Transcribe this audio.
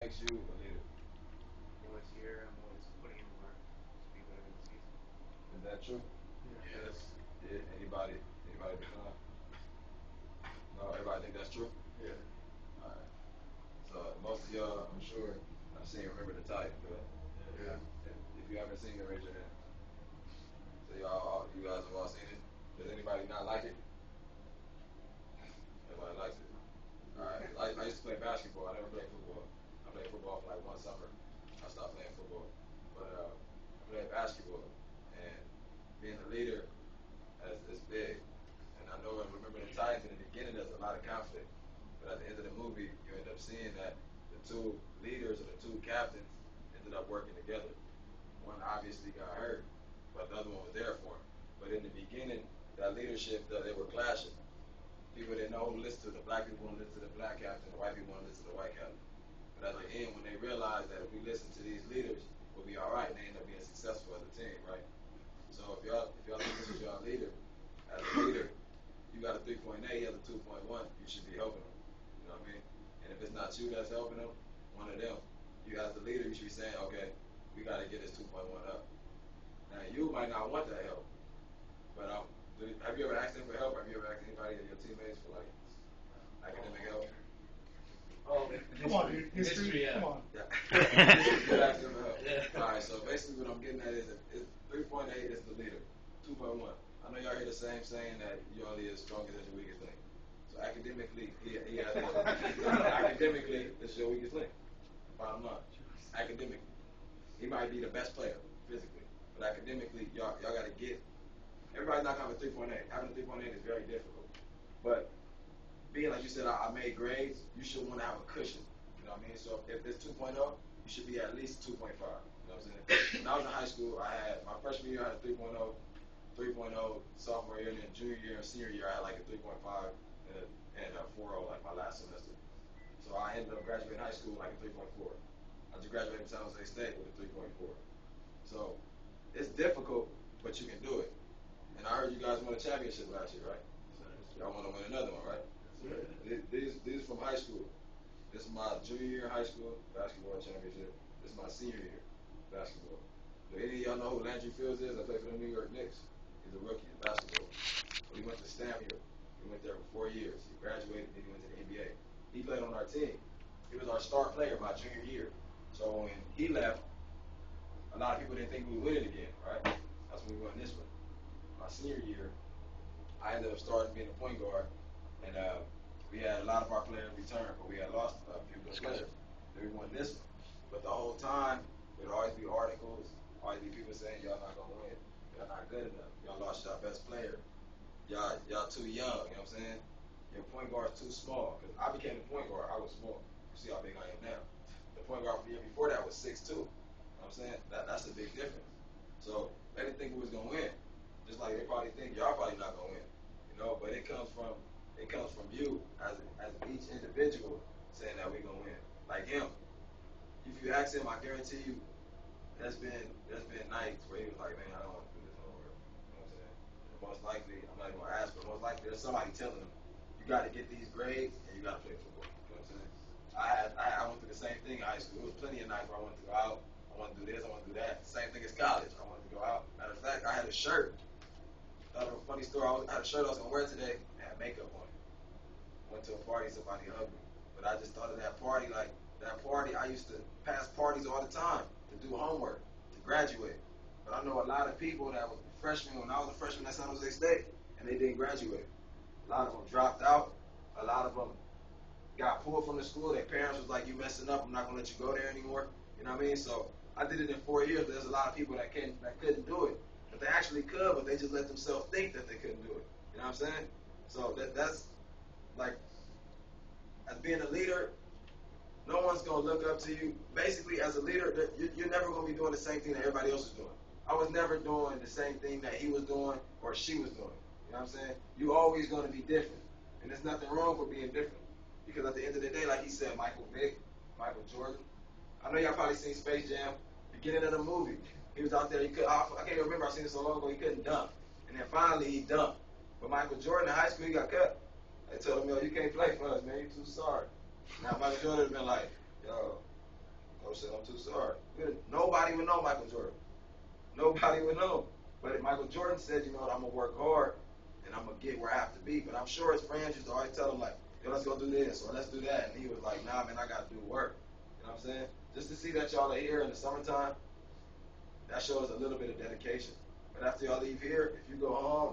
makes you a leader? Always here. I'm always putting in work to be better in the season. Is that true? Yeah. Yes. Yeah. Anybody decline? No, everybody think that's true? Yeah. All right. So most of y'all, I'm sure, I've seen Remember the Titans, but Yeah. if you haven't seen it, raise your hand. So you guys have all seen it. Does anybody not like it? Everybody likes it. All right. I used to play basketball. I never played football. I played football for like one summer. I stopped playing football, but I played basketball, and being a leader is big. And I know and Remember the Titans in the beginning, there's a lot of conflict, but at the end of the movie, you end up seeing that the two leaders or the two captains ended up working together. One obviously got hurt, but the other one was there for him. But in the beginning, that leadership, they were clashing. People didn't know who listened to the black people want to listen to the black captain, the white people want to listen to the white captain. But at the end, when they realized that if we listen to these leaders, we'll be all right, they end up being successful as a team, right? So if y'all think this is your leader, as a leader, you got a 3.8, he has a 2.1, you should be helping him. You know what I mean? And if it's not you that's helping him, one of them, you as the leader, you should be saying, okay, we got to get this 2.1 up. Now you might not want that help, but have you ever asked them for help? Have you ever asked anybody of your teammates for like academic help? Oh, Come on, dude. History. yeah. Come on. Yeah. You asked them for help. Yeah. All right. So basically, what I'm getting at is 3.8 is the leader. 2.1. I know y'all hear the same saying that you only as strong as your weakest link. So academically, he has academically, this is your weakest link. Bottom line, academically, he might be the best player physically, but academically, y'all got to get. Everybody's not gonna have a 3.8. Having a 3.8 is very difficult, but being like you said, I made grades. You should want to have a cushion. You know what I mean? So if it's 2.0, you should be at least 2.5. You know what I'm saying? When I was in high school, I had my freshman year I had a 3.0, 3.0 sophomore year, and then junior year and senior year I had like a 3.5 and a 4.0 like my last semester. So I ended up graduating high school like a 3.4. I just graduated from San Jose State with a 3.4. So it's difficult, but you can do it. And I heard you guys won a championship last year, right? Y'all want to win another one, right? These from high school. This is my junior year in high school basketball championship. This is my senior year basketball. Do any of y'all know who Landry Fields is? I played for the New York Knicks. He's a rookie in basketball. But he went to Stanford. He went there for 4 years. He graduated, then he went to the NBA. He played on our team. He was our star player my junior year. So when he left, a lot of people didn't think we would win it again, right? That's when we won this one. My senior year, I ended up starting being a point guard, and we had a lot of our players return, but we had lost a few good players. Then we won this one. But the whole time, there'd always be articles, always be people saying, y'all not going to win. Y'all not good enough. Y'all lost your best player. Y'all too young, you know what I'm saying? Your point guard's too small. Because I became the point guard, I was small. You see how big I am now. The point guard for the year before that was 6'2". You know what I'm saying? That's a big difference. So they didn't think we was going to win. Just like they probably think y'all probably not going to win. You know, but it comes from you as each individual saying that we're gonna win. Like him, if you ask him, I guarantee you, there's been nights where he was like, man, I don't want to do this no more. You know what I'm saying? And most likely, I'm not even gonna ask, but most likely there's somebody telling him, you got to get these grades and you got to play football. You know what I'm saying? I went through the same thing in high school. There was plenty of nights where I wanted to go out. I want to do this. I want to do that. Same thing as college. I wanted to go out. Matter of fact, I had a shirt. Another funny story. I had a shirt I was gonna wear today. I had makeup on it. Went to a party, somebody hugged me. But I just thought of that party, like that party, I used to pass parties all the time to do homework, to graduate. But I know a lot of people that was freshmen when I was a freshman at San Jose State, and they didn't graduate. A lot of them dropped out. A lot of them got pulled from the school. Their parents was like, you messing up, I'm not going to let you go there anymore. You know what I mean? So I did it in 4 years, but there's a lot of people that couldn't do it. But they actually could, but they just let themselves think that they couldn't do it. You know what I'm saying? So that's like, as being a leader, no one's going to look up to you. Basically, as a leader, you're never going to be doing the same thing that everybody else is doing. I was never doing the same thing that he was doing or she was doing. You know what I'm saying? You're always going to be different. And there's nothing wrong with being different. Because at the end of the day, like he said, Michael Vick, Michael Jordan, I know y'all probably seen Space Jam, beginning of the movie. He was out there, I can't even remember, I seen it so long ago, he couldn't dunk. And then finally he dunked. But Michael Jordan in high school, he got cut. They told him, yo, you can't play for us, man, you too sorry. Now Michael Jordan would have been like, yo, said, I'm too sorry. Nobody would know Michael Jordan. Nobody would know. But Michael Jordan said, you know what, I'm going to work hard and I'm going to get where I have to be. But I'm sure his friends used to always tell him, like, yo, let's go do this or let's do that. And he was like, nah, man, I got to do work. You know what I'm saying? Just to see that y'all are here in the summertime, that shows a little bit of dedication. But after y'all leave here, if you go home,